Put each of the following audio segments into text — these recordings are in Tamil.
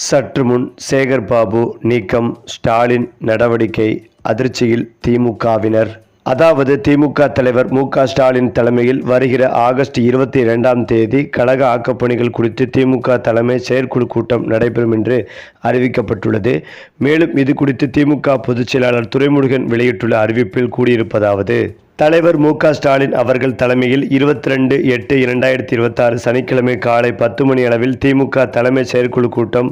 சற்று முன் சேகர் பாபு நீக்கம், ஸ்டாலின் நடவடிக்கை அதிர்ச்சியில் திமுகவினர். அதாவது திமுக தலைவர் மு.க. ஸ்டாலின் தலைமையில் வருகிற ஆகஸ்ட் 22ஆம் தேதி கழக ஆக்கப்பணிகள் குறித்து திமுக தலைமை செயற்குழு கூட்டம் நடைபெறும் என்று அறிவிக்கப்பட்டுள்ளது. மேலும் இது குறித்து திமுக பொதுச் செயலாளர் துரைமுருகன் வெளியிட்டுள்ள அறிவிப்பில் கூறியிருப்பதாவது: தலைவர் மு.க. ஸ்டாலின் அவர்கள் தலைமையில் 22/8/2026 சனிக்கிழமை காலை 10 மணி அளவில் திமுக தலைமை செயற்குழு கூட்டம்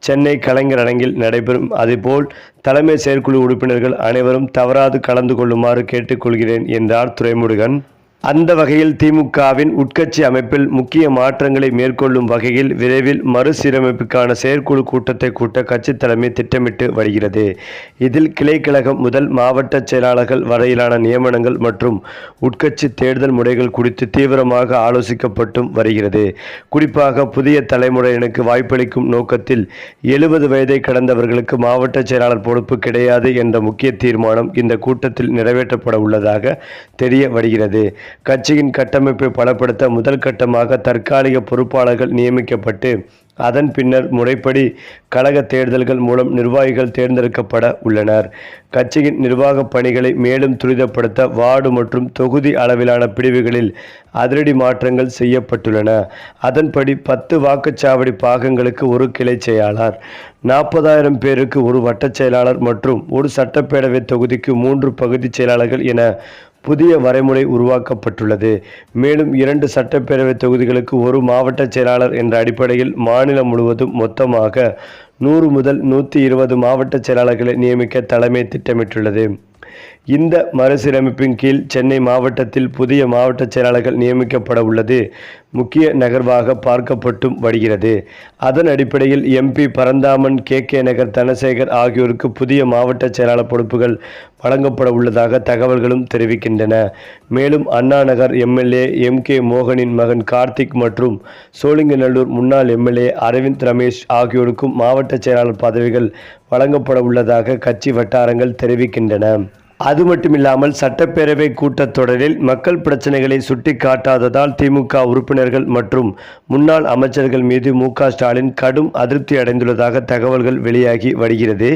சென்னை கலைஞர் அரங்கில் நடைபெறும். அதுபோல் தலைமை செயற்குழு உறுப்பினர்கள் அனைவரும் தவறாது கலந்து கொள்ளுமாறு கேட்டுக்கொள்கிறேன் என்றார் துரைமுருகன். அந்த வகையில் திமுகவின் உட்கட்சி அமைப்பில் முக்கிய மாற்றங்களை மேற்கொள்ளும் வகையில் விரைவில் மறுசீரமைப்புக்கான செயற்குழு கூட்டத்தை கூட்ட கட்சி தலைமை திட்டமிட்டு வருகிறது. இதில் கிளைக்கழகம் முதல் மாவட்ட செயலாளர்கள் வரையிலான நியமனங்கள் மற்றும் உட்கட்சி தேர்தல் முறைகள் குறித்து தீவிரமாக ஆலோசிக்கப்பட்டும் வருகிறது. குறிப்பாக புதிய தலைமுறையினருக்கு வாய்ப்பளிக்கும் நோக்கத்தில் 70 வயதை கடந்தவர்களுக்கு மாவட்ட செயலாளர் பொறுப்பு கிடையாது என்ற முக்கிய தீர்மானம் இந்த கூட்டத்தில் நிறைவேற்றப்பட உள்ளதாக தெரிய வருகிறது. கட்சியின் கட்டமைப்பை பலப்படுத்த முதல் கட்டமாக தற்காலிக பொறுப்பாளர்கள் நியமிக்கப்பட்டு அதன் பின்னர் முறைப்படி கழக தேர்தல்கள் மூலம் நிர்வாகிகள் தேர்ந்தெடுக்கப்பட உள்ளனர். கட்சியின் நிர்வாக பணிகளை மேலும் துரிதப்படுத்த வார்டு மற்றும் தொகுதி அளவிலான பிரிவுகளில் அதிரடி மாற்றங்கள் செய்யப்பட்டுள்ளன. அதன்படி 10 வாக்குச்சாவடி பாகங்களுக்கு ஒரு கிளை செயலாளர், 40,000 பேருக்கு ஒரு வட்டச் செயலாளர் மற்றும் ஒரு சட்டப்பேரவை தொகுதிக்கு 3 பகுதி செயலாளர்கள் என புதிய வரைமுறை உருவாக்கப்பட்டுள்ளது. மேலும் 2 சட்டப்பேரவை தொகுதிகளுக்கு ஒரு மாவட்ட செயலாளர் என்ற அடிப்படையில் மாநிலம் முழுவதும் மொத்தமாக 100 முதல் 120 மாவட்ட செயலாளர்களை நியமிக்க தலைமை திட்டமிட்டுள்ளது. இந்த மறுசீரமைப்பின் கீழ் சென்னை மாவட்டத்தில் புதிய மாவட்ட செயலாளர்கள் நியமிக்கப்பட உள்ளது முக்கிய நகர்வாக பார்க்கப்பட்டும் வருகிறது. அதன் அடிப்படையில் எம்பி பரந்தாமன், கே நகர் தனசேகர் ஆகியோருக்கு புதிய மாவட்ட செயலாளர் பொறுப்புகள் வழங்கப்பட உள்ளதாக தகவல்களும் தெரிவிக்கின்றன. மேலும் அண்ணா நகர் எம்எல்ஏ கே மோகனின் மகன் கார்த்திக் மற்றும் சோழிங்கநல்லூர் முன்னாள் எம்எல்ஏ அரவிந்த் ரமேஷ் ஆகியோருக்கும் மாவட்ட செயலாளர் பதவிகள் வழங்கப்பட உள்ளதாக கட்சி வட்டாரங்கள் தெரிவிக்கின்றன. அது மட்டுமில்லாமல் சட்டப்பேரவை கூட்டத்தொடரில் மக்கள் பிரச்சனைகளை சுட்டிக்காட்டாததால் திமுக உறுப்பினர்கள் மற்றும் முன்னாள் அமைச்சர்கள் மீது மு.க. ஸ்டாலின் கடும் அதிருப்தி அடைந்துள்ளதாக தகவல்கள் வெளியாகி வருகிறது.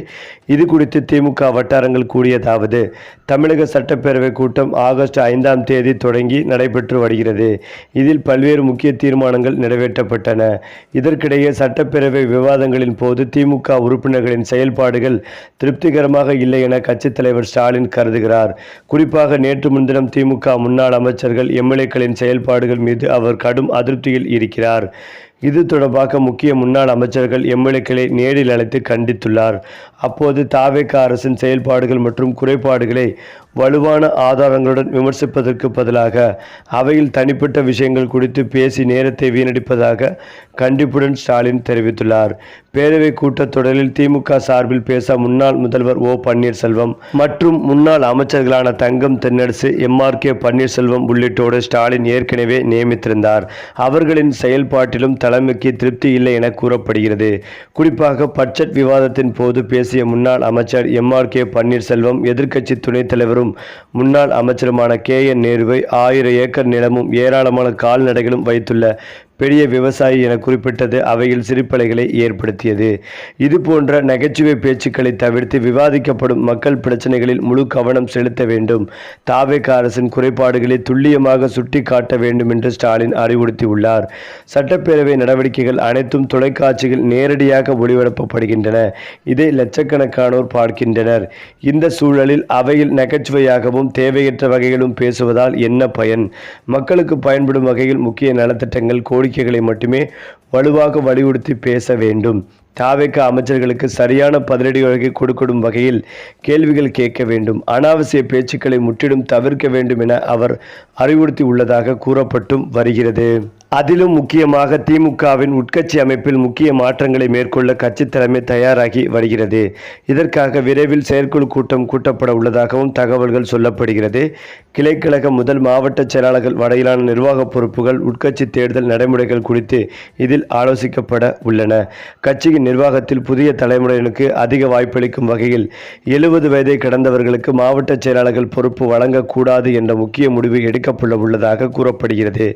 இது குறித்து திமுக வட்டாரங்கள் கூறியதாவது: தமிழக சட்டப்பேரவை கூட்டம் ஆகஸ்ட் 5ஆம் தேதி தொடங்கி நடைபெற்று வருகிறது. இதில் பல்வேறு முக்கிய தீர்மானங்கள் நிறைவேற்றப்பட்டன. இதற்கிடையே சட்டப்பேரவை விவாதங்களின் போது திமுக உறுப்பினர்களின் செயல்பாடுகள் திருப்திகரமாக இல்லை என கட்சித் தலைவர் ஸ்டாலின் கருதுகிறார். குறிப்பாக நேற்று முன்தினம் திமுக முன்னாள் அமைச்சர்கள், எம்எல்ஏக்களின் செயல்பாடுகள் மீது அவர் கடும் அதிருப்தியில் இருக்கிறார். இது தொடர்பாக முக்கிய முன்னாள் அமைச்சர்கள், எம்எல்ஏக்களை நேரில் அழைத்து கண்டித்துள்ளார். அப்போது தாவேக அரசின் செயல்பாடுகள் மற்றும் குறைபாடுகளை வலுவான ஆதாரங்களுடன் விமர்சிப்பதற்கு பதிலாக அவையில் தனிப்பட்ட விஷயங்கள் குறித்து பேசி நேரத்தை வீணடிப்பதாக கண்டிப்புடன் ஸ்டாலின் தெரிவித்துள்ளார். பேரவை கூட்டத்தொடரில் திமுக சார்பில் பேச முன்னாள் முதல்வர் ஓ. பன்னீர்செல்வம் மற்றும் முன்னாள் அமைச்சர்களான தங்கம் தென்னரசு, கே பன்னீர்செல்வம் உள்ளிட்டோடு ஸ்டாலின் ஏற்கனவே நியமித்திருந்தார். அவர்களின் செயல்பாட்டிலும் தலைமைக்கு திருப்தி இல்லை என கூறப்படுகிறது. குறிப்பாக பட்ஜெட் விவாதத்தின் போது பேசிய முன்னாள் அமைச்சர் கே பன்னீர்செல்வம் எதிர்க்கட்சி துணைத் தலைவரும் முன்னாள் அமைச்சருமான கே.என். நேருவை 1000 ஏக்கர் நிலமும் ஏராளமான கால்நடைகளும் வைத்துள்ள பெரிய விவசாயி என குறிப்பிட்டது அவையில் சிரிப்பலைகளை ஏற்படுத்தியது. இது போன்ற நகைச்சுவை பேச்சுக்களை தவிர்த்து விவாதிக்கப்படும் மக்கள் பிரச்சனைகளில் முழு கவனம் செலுத்த வேண்டும். தாவேக அரசின் குறைபாடுகளை துல்லியமாக சுட்டி காட்ட வேண்டும் என்று ஸ்டாலின் அறிவுறுத்தியுள்ளார். சட்டப்பேரவை நடவடிக்கைகள் அனைத்தும் தொலைக்காட்சிகள் நேரடியாக ஒளிபரப்பப்படுகின்றன. இதை லட்சக்கணக்கானோர் பார்க்கின்றனர். இந்த சூழலில் அவையில் நகைச்சுவையாகவும் தேவையற்ற வகையிலும் பேசுவதால் என்ன பயன்? மக்களுக்கு பயன்படும் வகையில் முக்கிய நலத்திட்டங்கள், கோரிக்கைகளை மட்டுமே வலுவாக வலியுறுத்தி பேச வேண்டும். தாவேக அமைச்சர்களுக்கு சரியான பதிலடி கொடுக்கும் வகையில் கேள்விகள் கேட்க வேண்டும். அனாவசிய பேச்சுக்களை முற்றிலும் தவிர்க்க வேண்டும் என அவர் அறிவுறுத்தி உள்ளதாக கூறப்பட்டும் வருகிறது. அதிலும் முக்கியமாக திமுகவின் உட்கட்சி அமைப்பில் முக்கிய மாற்றங்களை மேற்கொள்ள கட்சி தலைமை தயாராகி வருகிறது. இதற்காக விரைவில் செயற்குழு கூட்டம் கூட்டப்பட உள்ளதாகவும் தகவல்கள் சொல்லப்படுகிறது. கிளைக்கழகம் முதல் மாவட்ட செயலாளர்கள் வரையிலான நிர்வாக பொறுப்புகள், உட்கட்சி தேர்தல் நடைமுறைகள் குறித்து இதில் ஆலோசிக்கப்பட உள்ளன. கட்சியின் நிர்வாகத்தில் புதிய தலைமுறையினருக்கு அதிக வாய்ப்பளிக்கும் வகையில் 70 வயதை கடந்தவர்களுக்கு மாவட்ட செயலாளர்கள் பொறுப்பு வழங்கக்கூடாது என்ற முக்கிய முடிவு எடுக்கப்பட உள்ளதாக கூறப்படுகிறது.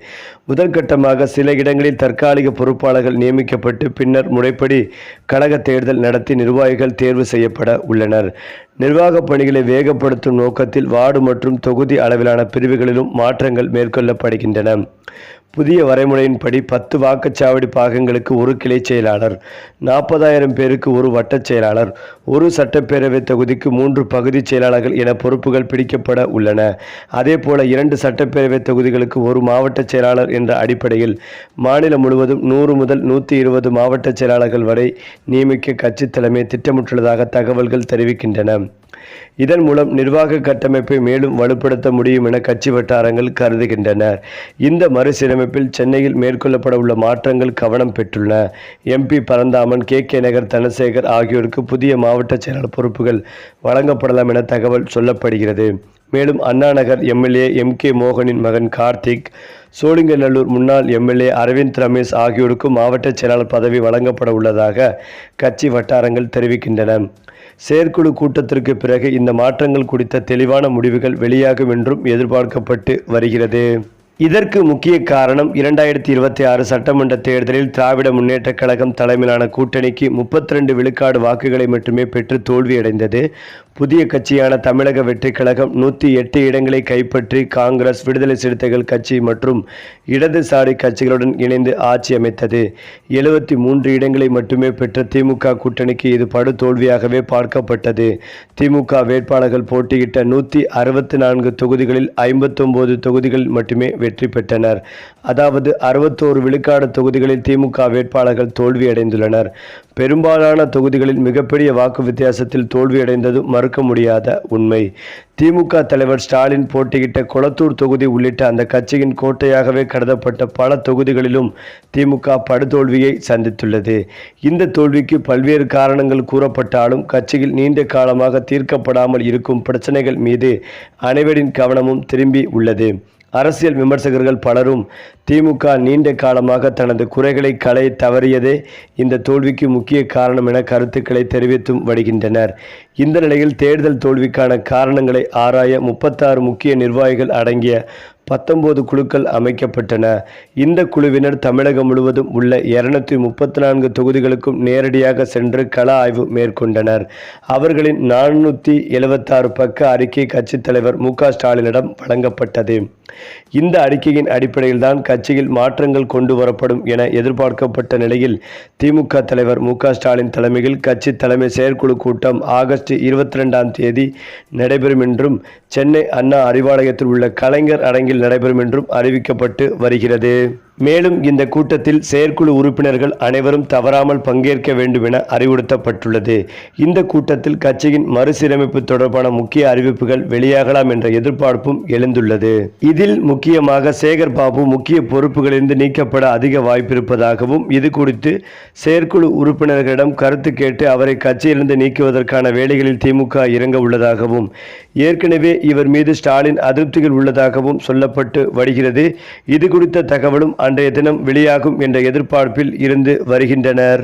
முதற்கட்டமாக சில இடங்களில் தற்காலிக பொறுப்பாளர்கள் நியமிக்கப்பட்டு பின்னர் முறைப்படி கழக தேர்தல் நடத்தி நிர்வாகிகள் தேர்வு செய்யப்பட உள்ளனர். நிர்வாக பணிகளை வேகப்படுத்தும் நோக்கத்தில் வார்டு மற்றும் தொகுதி அளவிலான பிரிவுகளிலும் மாற்றங்கள் மேற்கொள்ளப்படுகின்றன. புதிய வரைமுறையின்படி 10 வாக்குச்சாவடி பாகங்களுக்கு ஒரு கிளை செயலாளர், 40,000 பேருக்கு ஒரு வட்டச் செயலாளர், ஒரு சட்டப்பேரவை தொகுதிக்கு 3 பகுதி செயலாளர்கள் என பொறுப்புகள் பிடிக்கப்பட உள்ளன. அதேபோல 2 சட்டப்பேரவை தொகுதிகளுக்கு ஒரு மாவட்ட செயலாளர் என்ற அடிப்படையில் மாநிலம் முழுவதும் 100 முதல் 120 மாவட்ட செயலாளர்கள் வரை நியமிக்க கட்சி தலைமை திட்டமிட்டுள்ளதாக தகவல்கள் தெரிவிக்கின்றன. இதன் மூலம் நிர்வாக கட்டமைப்பை மேலும் வலுப்படுத்த முடியும் என கட்சி வட்டாரங்கள் கருதுகின்றன. இந்த மறுசீரமைப்பில் சென்னையில் மேற்கொள்ளப்பட உள்ள மாற்றங்கள் கவனம் பெற்றுள்ளன. MP பரந்தாமன், KK நகர் தனசேகர் ஆகியோருக்கு புதிய மாவட்ட செயலாளர் பொறுப்புகள் வழங்கப்படலாம் என தகவல் சொல்லப்படுகிறது. மேலும் அண்ணாநகர் MLA MK மோகனின் மகன் கார்த்திக், சோழிங்கநல்லூர் முன்னாள் MLA அரவிந்த் ரமேஷ் ஆகியோருக்கும் மாவட்ட செயலாளர் பதவி வழங்கப்பட உள்ளதாக கட்சி வட்டாரங்கள் தெரிவிக்கின்றன. செயற்குழு கூட்டத்திற்கு பிறகு இந்த மாற்றங்கள் குறித்த தெளிவான முடிவுகள் வெளியாகும் என்றும் எதிர்பார்க்கப்பட்டு வருகிறது. இதற்கு முக்கிய காரணம் 2026 சட்டமன்ற தேர்தலில் திராவிட முன்னேற்றக் கழகம் தலைமையிலான கூட்டணிக்கு 32 விழுக்காடு வாக்குகளை மட்டுமே பெற்று தோல்வியடைந்தது. புதிய கட்சியான தமிழக வெற்றிக் கழகம் 108 இடங்களை கைப்பற்றி காங்கிரஸ், விடுதலை சிறுத்தைகள் கட்சி மற்றும் இடதுசாரி கட்சிகளுடன் இணைந்து ஆட்சி அமைத்தது. 73 இடங்களை மட்டுமே பெற்ற திமுக கூட்டணிக்கு இது படு தோல்வியாகவே பார்க்கப்பட்டது. திமுக வேட்பாளர்கள் போட்டியிட்ட 164 தொகுதிகளில் 59 தொகுதிகளில் மட்டுமே வெற்றி பெற்றனர். அதாவது 61 விழுக்காடு தொகுதிகளில் திமுக வேட்பாளர்கள் தோல்வியடைந்துள்ளனர். பெரும்பாலான தொகுதிகளில் மிகப்பெரிய வாக்கு வித்தியாசத்தில் தோல்வியடைந்தது மறுக்க முடியாத உண்மை. திமுக தலைவர் ஸ்டாலின் போட்டியிட்ட கொளத்தூர் தொகுதி உள்ளிட்ட அந்த கட்சியின் கோட்டையாகவே கருதப்பட்ட பல தொகுதிகளிலும் திமுக படுதோல்வியை சந்தித்துள்ளது. இந்த தோல்விக்கு பல்வேறு காரணங்கள் கூறப்பட்டாலும் கட்சியில் நீண்ட காலமாக தீர்க்கப்படாமல் இருக்கும் பிரச்சனைகள் மீது அனைவரின் கவனமும் திரும்பி உள்ளது. அரசியல் விமர்சகர்கள் பலரும் திமுக நீண்ட காலமாக தனது குறைகளை களைய தவறியதே இந்த தோல்விக்கு முக்கிய காரணம் என கருத்துக்களை தெரிவித்தும் வருகின்றனர். இந்த நிலையில் தேர்தல் தோல்விக்கான காரணங்களை ஆராய 36 முக்கிய நிர்வாகிகள் அடங்கிய 19 குழுக்கள் அமைக்கப்பட்டன. இந்த குழுவினர் தமிழகம் முழுவதும் உள்ள 234 தொகுதிகளுக்கும் நேரடியாக சென்று கள ஆய்வு மேற்கொண்டனர். அவர்களின் 476 பக்க அறிக்கை கட்சித் தலைவர் MK ஸ்டாலினிடம் வழங்கப்பட்டது. இந்த அறிக்கையின் அடிப்படையில் தான் கட்சியில் மாற்றங்கள் கொண்டு வரப்படும் என எதிர்பார்க்கப்பட்ட நிலையில் திமுக தலைவர் MK ஸ்டாலின் தலைமையில் கட்சி தலைமை செயற்குழு கூட்டம் ஆகஸ்ட் 22ஆம் தேதி நடைபெறும் என்றும் சென்னை அண்ணா அறிவாலயத்தில் உள்ள கலைஞர் அரங்கில் நடைபெறும் என்றும் அறிவிக்கப்பட்டு வருகிறது. மேலும் இந்த கூட்டத்தில் செயற்குழு உறுப்பினர்கள் அனைவரும் தவறாமல் பங்கேற்க வேண்டும் என அறிவுறுத்தப்பட்டுள்ளது. இந்த கூட்டத்தில் கட்சியின் மறுசீரமைப்பு தொடர்பான முக்கிய அறிவிப்புகள் வெளியாகலாம் என்ற எதிர்பார்ப்பும் எழுந்துள்ளது. இதில் முக்கியமாக சேகர் பாபு முக்கிய பொறுப்புகளிலிருந்து நீக்கப்பட அதிக வாய்ப்பிருப்பதாகவும் இது குறித்து செயற்குழு உறுப்பினர்களிடம் கருத்து கேட்டு அவரை கட்சியிலிருந்து நீக்குவதற்கான வேலைகளில் திமுக இறங்க உள்ளதாகவும் ஏற்கனவே இவர் மீது ஸ்டாலின் அதிருப்திகள் உள்ளதாகவும் சொல்லப்பட்டு வருகிறது. இது குறித்த தகவலும் அன்றைய தினம் வெளியாகும் என்ற எதிர்பார்ப்பில் இருந்து வருகின்றனர்.